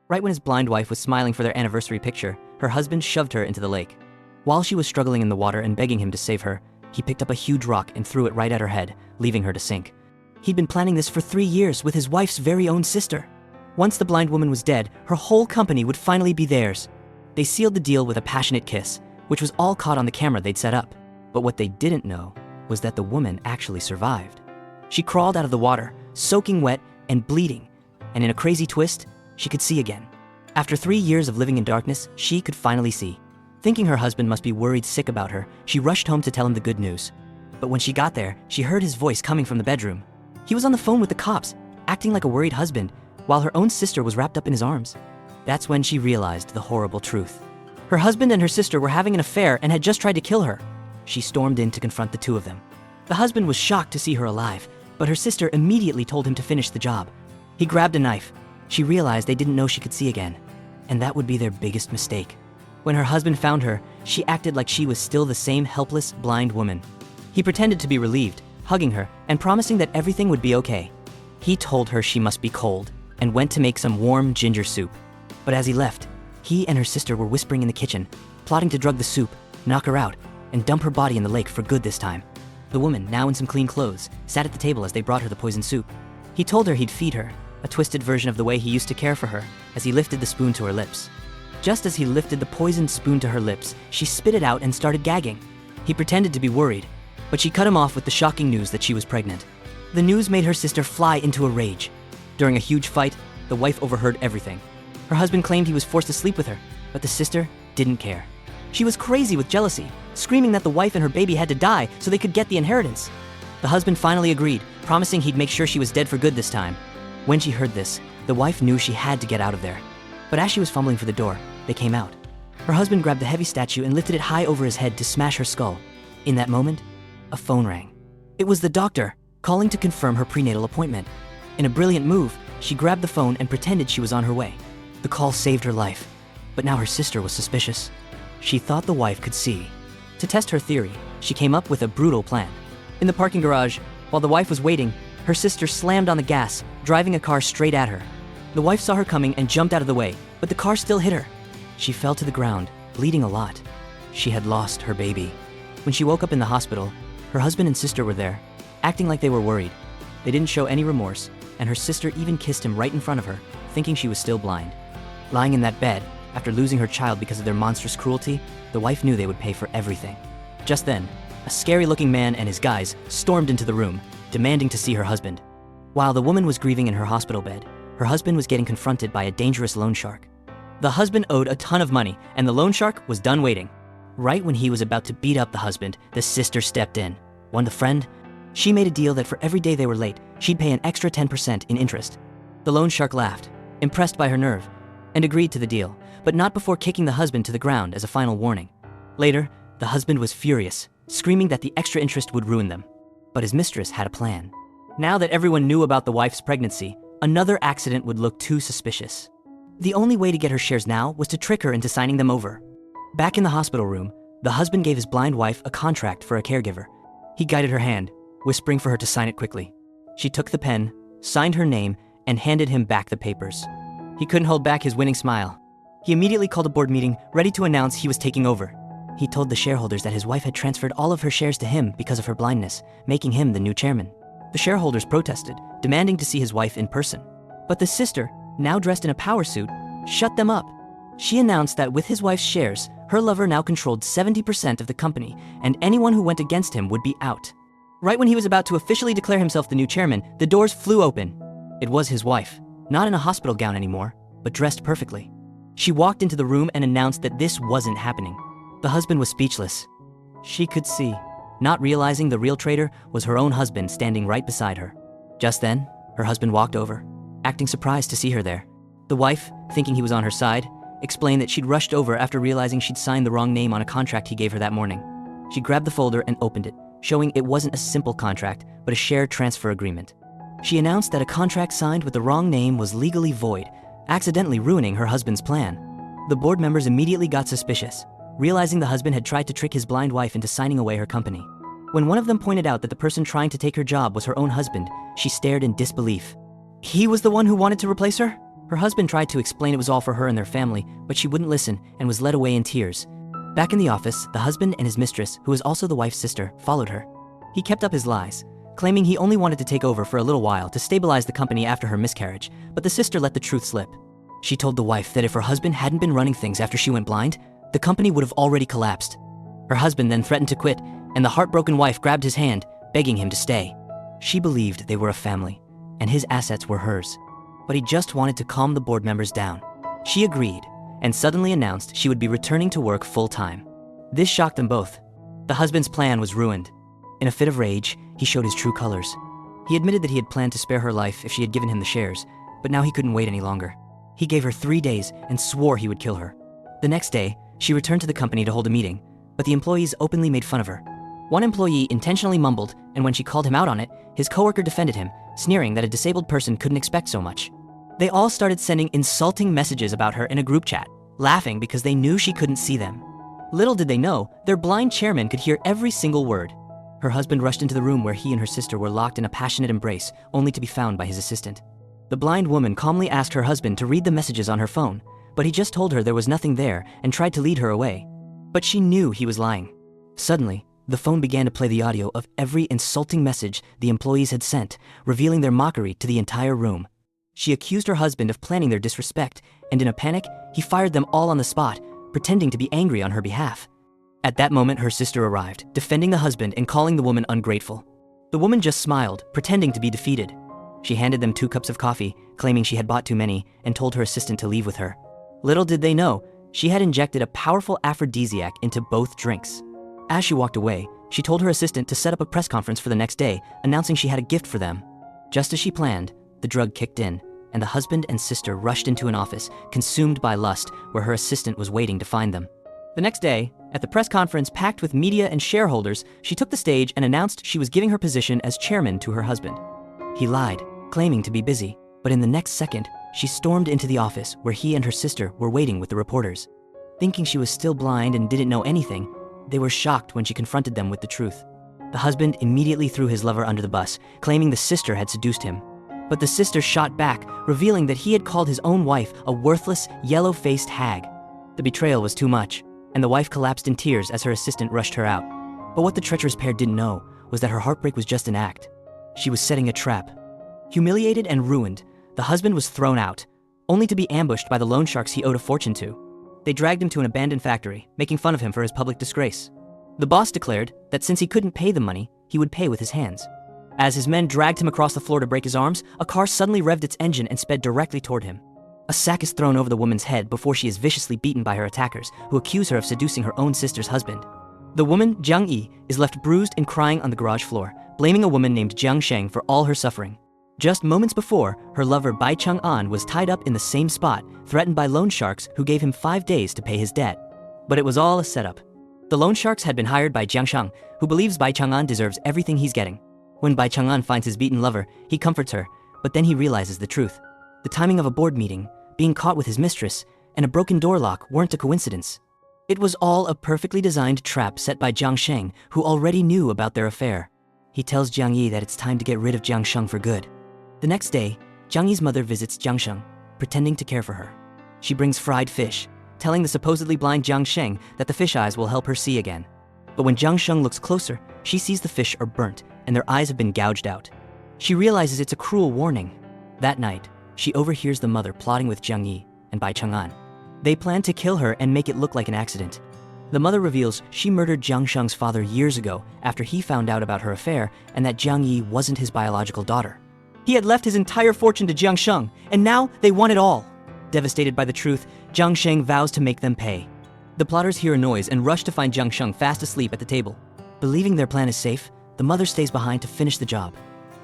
Right when his blind wife was smiling for their anniversary picture, her husband shoved her into the lake. While she was struggling in the water and begging him to save her, he picked up a huge rock and threw it right at her head, leaving her to sink. He'd been planning this for 3 years with his wife's very own sister. Once the blind woman was dead, her whole company would finally be theirs. They sealed the deal with a passionate kiss, which was all caught on the camera they'd set up. But what they didn't know was that the woman actually survived. She crawled out of the water, soaking wet and bleeding, and in a crazy twist, she could see again. After 3 years of living in darkness, she could finally see. Thinking her husband must be worried sick about her, she rushed home to tell him the good news. But when she got there, she heard his voice coming from the bedroom. He was on the phone with the cops, acting like a worried husband, while her own sister was wrapped up in his arms. That's when she realized the horrible truth. Her husband and her sister were having an affair and had just tried to kill her. She stormed in to confront the two of them. The husband was shocked to see her alive, but her sister immediately told him to finish the job. He grabbed a knife. She realized they didn't know she could see again, and that would be their biggest mistake. When her husband found her, she acted like she was still the same helpless, blind woman. He pretended to be relieved, hugging her and promising that everything would be okay. He told her she must be cold and went to make some warm ginger soup. But as he left, he and her sister were whispering in the kitchen, plotting to drug the soup, knock her out, and dump her body in the lake for good this time. The woman, now in some clean clothes, sat at the table as they brought her the poisoned soup. He told her he'd feed her, a twisted version of the way he used to care for her, as he lifted the spoon to her lips. Just as he lifted the poisoned spoon to her lips, she spit it out and started gagging. He pretended to be worried, but she cut him off with the shocking news that she was pregnant. The news made her sister fly into a rage. During a huge fight, the wife overheard everything. Her husband claimed he was forced to sleep with her, but the sister didn't care. She was crazy with jealousy, screaming that the wife and her baby had to die so they could get the inheritance. The husband finally agreed, promising he'd make sure she was dead for good this time. When she heard this, the wife knew she had to get out of there. But as she was fumbling for the door, they came out. Her husband grabbed the heavy statue and lifted it high over his head to smash her skull. In that moment, a phone rang. It was the doctor, calling to confirm her prenatal appointment. In a brilliant move, she grabbed the phone and pretended she was on her way. The call saved her life, but now her sister was suspicious. She thought the wife could see. To test her theory, she came up with a brutal plan. In the parking garage, while the wife was waiting, her sister slammed on the gas, driving a car straight at her. The wife saw her coming and jumped out of the way, but the car still hit her. She fell to the ground, bleeding a lot. She had lost her baby. When she woke up in the hospital, her husband and sister were there, acting like they were worried. They didn't show any remorse, and her sister even kissed him right in front of her, thinking she was still blind. Lying in that bed, after losing her child because of their monstrous cruelty, the wife knew they would pay for everything. Just then, a scary-looking man and his guys stormed into the room, demanding to see her husband. While the woman was grieving in her hospital bed, her husband was getting confronted by a dangerous loan shark. The husband owed a ton of money, and the loan shark was done waiting. Right when he was about to beat up the husband, the sister stepped in. One the friend, she made a deal that for every day they were late, she'd pay an extra 10% in interest. The loan shark laughed, impressed by her nerve, and agreed to the deal, but not before kicking the husband to the ground as a final warning. Later, the husband was furious, screaming that the extra interest would ruin them. But his mistress had a plan. Now that everyone knew about the wife's pregnancy, another accident would look too suspicious. The only way to get her shares now was to trick her into signing them over. Back in the hospital room, the husband gave his blind wife a contract for a caregiver. He guided her hand, whispering for her to sign it quickly. She took the pen, signed her name, and handed him back the papers. He couldn't hold back his winning smile. He immediately called a board meeting, ready to announce he was taking over. He told the shareholders that his wife had transferred all of her shares to him because of her blindness, making him the new chairman. The shareholders protested, demanding to see his wife in person. But the sister, now dressed in a power suit, shut them up. She announced that with his wife's shares, her lover now controlled 70% of the company, and anyone who went against him would be out. Right when he was about to officially declare himself the new chairman, the doors flew open. It was his wife, not in a hospital gown anymore, but dressed perfectly. She walked into the room and announced that this wasn't happening. The husband was speechless. She could see, not realizing the real traitor was her own husband standing right beside her. Just then, her husband walked over, acting surprised to see her there. The wife, thinking he was on her side, explained that she'd rushed over after realizing she'd signed the wrong name on a contract he gave her that morning. She grabbed the folder and opened it, showing it wasn't a simple contract, but a share transfer agreement. She announced that a contract signed with the wrong name was legally void, accidentally ruining her husband's plan. The board members immediately got suspicious, realizing the husband had tried to trick his blind wife into signing away her company. When one of them pointed out that the person trying to take her job was her own husband, she stared in disbelief. He was the one who wanted to replace her? Her husband tried to explain it was all for her and their family, but she wouldn't listen and was led away in tears. Back in the office, the husband and his mistress, who was also the wife's sister, followed her. He kept up his lies, claiming he only wanted to take over for a little while to stabilize the company after her miscarriage, but the sister let the truth slip. She told the wife that if her husband hadn't been running things after she went blind, the company would have already collapsed. Her husband then threatened to quit, and the heartbroken wife grabbed his hand, begging him to stay. She believed they were a family, and his assets were hers. But he just wanted to calm the board members down. She agreed, and suddenly announced she would be returning to work full-time. This shocked them both. The husband's plan was ruined. In a fit of rage, he showed his true colors. He admitted that he had planned to spare her life if she had given him the shares, but now he couldn't wait any longer. He gave her 3 days and swore he would kill her. The next day, she returned to the company to hold a meeting, but the employees openly made fun of her. One employee intentionally mumbled, and when she called him out on it, his coworker defended him, sneering that a disabled person couldn't expect so much. They all started sending insulting messages about her in a group chat, laughing because they knew she couldn't see them. Little did they know, their blind chairman could hear every single word. Her husband rushed into the room where he and her sister were locked in a passionate embrace, only to be found by his assistant. The blind woman calmly asked her husband to read the messages on her phone, but he just told her there was nothing there and tried to lead her away. But she knew he was lying. Suddenly, the phone began to play the audio of every insulting message the employees had sent, revealing their mockery to the entire room. She accused her husband of planning their disrespect, and in a panic, he fired them all on the spot, pretending to be angry on her behalf. At that moment, her sister arrived, defending the husband and calling the woman ungrateful. The woman just smiled, pretending to be defeated. She handed them 2 cups of coffee, claiming she had bought too many, and told her assistant to leave with her. Little did they know, she had injected a powerful aphrodisiac into both drinks. As she walked away, she told her assistant to set up a press conference for the next day, announcing she had a gift for them. Just as she planned, the drug kicked in, and the husband and sister rushed into an office, consumed by lust, where her assistant was waiting to find them. The next day, at the press conference packed with media and shareholders, she took the stage and announced she was giving her position as chairman to her husband. He lied, claiming to be busy, but in the next second, she stormed into the office where he and her sister were waiting with the reporters. Thinking she was still blind and didn't know anything, they were shocked when she confronted them with the truth. The husband immediately threw his lover under the bus, claiming the sister had seduced him. But the sister shot back, revealing that he had called his own wife a worthless, yellow-faced hag. The betrayal was too much, and the wife collapsed in tears as her assistant rushed her out. But what the treacherous pair didn't know was that her heartbreak was just an act. She was setting a trap. Humiliated and ruined, the husband was thrown out, only to be ambushed by the loan sharks he owed a fortune to. They dragged him to an abandoned factory, making fun of him for his public disgrace. The boss declared that since he couldn't pay the money, he would pay with his hands. As his men dragged him across the floor to break his arms, a car suddenly revved its engine and sped directly toward him. A sack is thrown over the woman's head before she is viciously beaten by her attackers, who accuse her of seducing her own sister's husband. The woman, Jiang Yi, is left bruised and crying on the garage floor, blaming a woman named Jiang Sheng for all her suffering. Just moments before, her lover Bai Chang'an was tied up in the same spot, threatened by loan sharks who gave him 5 days to pay his debt. But it was all a setup. The loan sharks had been hired by Jiang Sheng, who believes Bai Chang'an deserves everything he's getting. When Bai Chang'an finds his beaten lover, he comforts her, but then he realizes the truth. The timing of a board meeting, being caught with his mistress, and a broken door lock weren't a coincidence. It was all a perfectly designed trap set by Jiang Sheng, who already knew about their affair. He tells Jiang Yi that it's time to get rid of Jiang Sheng for good. The next day, Jiang Yi's mother visits Jiang Sheng, pretending to care for her. She brings fried fish, telling the supposedly blind Jiang Sheng that the fish eyes will help her see again. But when Jiang Sheng looks closer, she sees the fish are burnt and their eyes have been gouged out. She realizes it's a cruel warning. That night, she overhears the mother plotting with Jiang Yi and Bai Chang'an. They plan to kill her and make it look like an accident. The mother reveals she murdered Jiang Sheng's father years ago after he found out about her affair and that Jiang Yi wasn't his biological daughter. He had left his entire fortune to Jiang Sheng, and now they want it all. Devastated by the truth, Jiang Sheng vows to make them pay. The plotters hear a noise and rush to find Jiang Sheng fast asleep at the table. Believing their plan is safe, the mother stays behind to finish the job.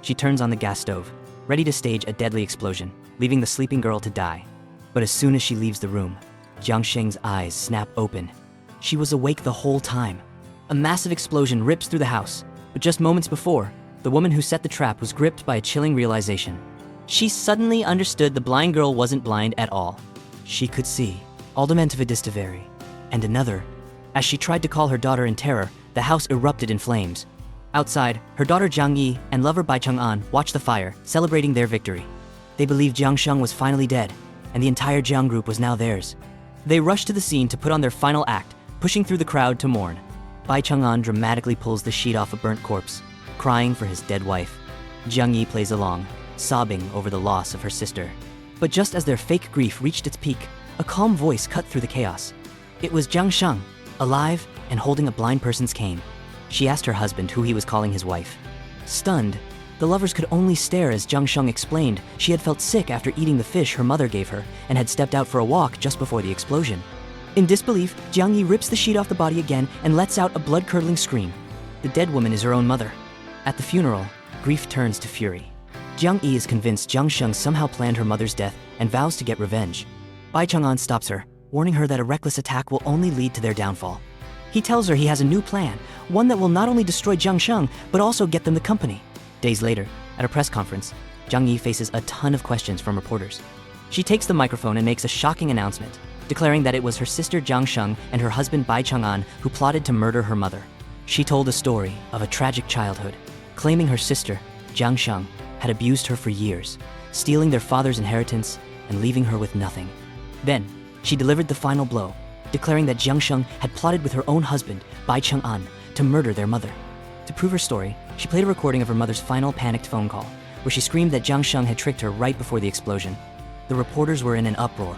She turns on the gas stove, ready to stage a deadly explosion, leaving the sleeping girl to die. But as soon as she leaves the room, Jiang Sheng's eyes snap open. She was awake the whole time. A massive explosion rips through the house, but just moments before, the woman who set the trap was gripped by a chilling realization. She suddenly understood the blind girl wasn't blind at all. She could see, Aldementavadistaveri, and another. As she tried to call her daughter in terror, the house erupted in flames. Outside, her daughter Jiang Yi and lover Bai Chang'an watched the fire, celebrating their victory. They believed Jiang Sheng was finally dead, and the entire Jiang group was now theirs. They rushed to the scene to put on their final act, pushing through the crowd to mourn. Bai Chang'an dramatically pulls the sheet off a burnt corpse, crying for his dead wife. Jiang Yi plays along, sobbing over the loss of her sister. But just as their fake grief reached its peak, a calm voice cut through the chaos. It was Jiang Sheng, alive and holding a blind person's cane. She asked her husband who he was calling his wife. Stunned, the lovers could only stare as Jiang Sheng explained she had felt sick after eating the fish her mother gave her and had stepped out for a walk just before the explosion. In disbelief, Jiang Yi rips the sheet off the body again and lets out a blood-curdling scream. The dead woman is her own mother. At the funeral, grief turns to fury. Jiang Yi is convinced Jiang Sheng somehow planned her mother's death and vows to get revenge. Bai Chang'an stops her, warning her that a reckless attack will only lead to their downfall. He tells her he has a new plan, one that will not only destroy Jiang Sheng, but also get them the company. Days later, at a press conference, Jiang Yi faces a ton of questions from reporters. She takes the microphone and makes a shocking announcement, declaring that it was her sister Jiang Sheng and her husband Bai Chang'an who plotted to murder her mother. She told a story of a tragic childhood, claiming her sister, Jiang Sheng, had abused her for years, stealing their father's inheritance and leaving her with nothing. Then, she delivered the final blow, declaring that Jiang Sheng had plotted with her own husband, Bai Chang'an, to murder their mother. To prove her story, she played a recording of her mother's final panicked phone call, where she screamed that Jiang Sheng had tricked her right before the explosion. The reporters were in an uproar.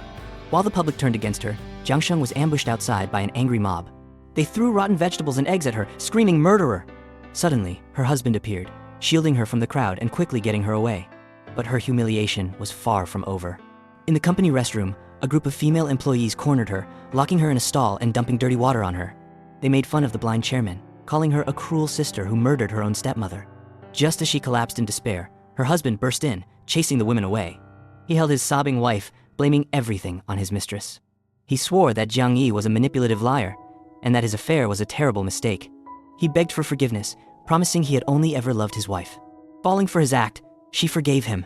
While the public turned against her, Jiang Sheng was ambushed outside by an angry mob. They threw rotten vegetables and eggs at her, screaming "murderer!" Suddenly, her husband appeared, shielding her from the crowd and quickly getting her away. But her humiliation was far from over. In the company restroom, a group of female employees cornered her, locking her in a stall and dumping dirty water on her. They made fun of the blind chairman, calling her a cruel sister who murdered her own stepmother. Just as she collapsed in despair, her husband burst in, chasing the women away. He held his sobbing wife, blaming everything on his mistress. He swore that Jiang Yi was a manipulative liar, and that his affair was a terrible mistake. He begged for forgiveness, promising he had only ever loved his wife. Falling for his act, she forgave him.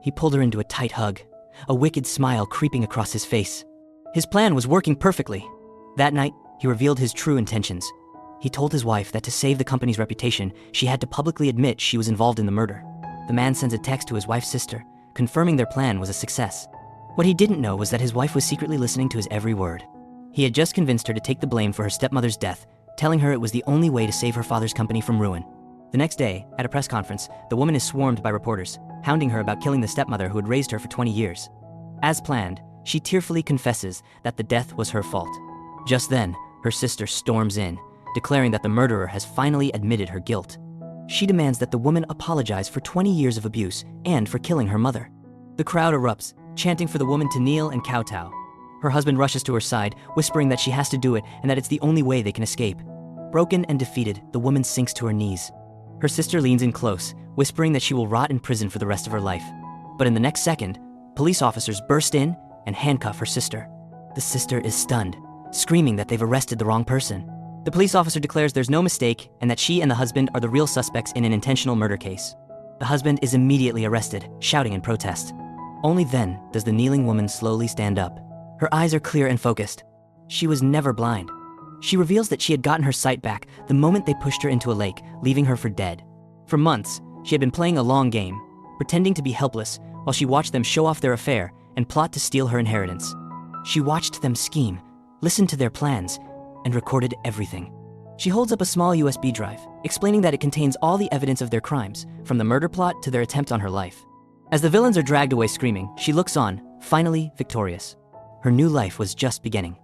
He pulled her into a tight hug, a wicked smile creeping across his face. His plan was working perfectly. That night, he revealed his true intentions. He told his wife that to save the company's reputation, she had to publicly admit she was involved in the murder. The man sends a text to his wife's sister, confirming their plan was a success. What he didn't know was that his wife was secretly listening to his every word. He had just convinced her to take the blame for her stepmother's death, telling her it was the only way to save her father's company from ruin. The next day, at a press conference, the woman is swarmed by reporters, hounding her about killing the stepmother who had raised her for 20 years. As planned, she tearfully confesses that the death was her fault. Just then, her sister storms in, declaring that the murderer has finally admitted her guilt. She demands that the woman apologize for 20 years of abuse and for killing her mother. The crowd erupts, chanting for the woman to kneel and kowtow. Her husband rushes to her side, whispering that she has to do it and that it's the only way they can escape. Broken and defeated, the woman sinks to her knees. Her sister leans in close, whispering that she will rot in prison for the rest of her life. But in the next second, police officers burst in and handcuff her sister. The sister is stunned, screaming that they've arrested the wrong person. The police officer declares there's no mistake and that she and the husband are the real suspects in an intentional murder case. The husband is immediately arrested, shouting in protest. Only then does the kneeling woman slowly stand up. Her eyes are clear and focused. She was never blind. She reveals that she had gotten her sight back the moment they pushed her into a lake, leaving her for dead. For months, she had been playing a long game, pretending to be helpless while she watched them show off their affair and plot to steal her inheritance. She watched them scheme, listened to their plans, and recorded everything. She holds up a small USB drive, explaining that it contains all the evidence of their crimes, from the murder plot to their attempt on her life. As the villains are dragged away screaming, she looks on, finally victorious. Her new life was just beginning.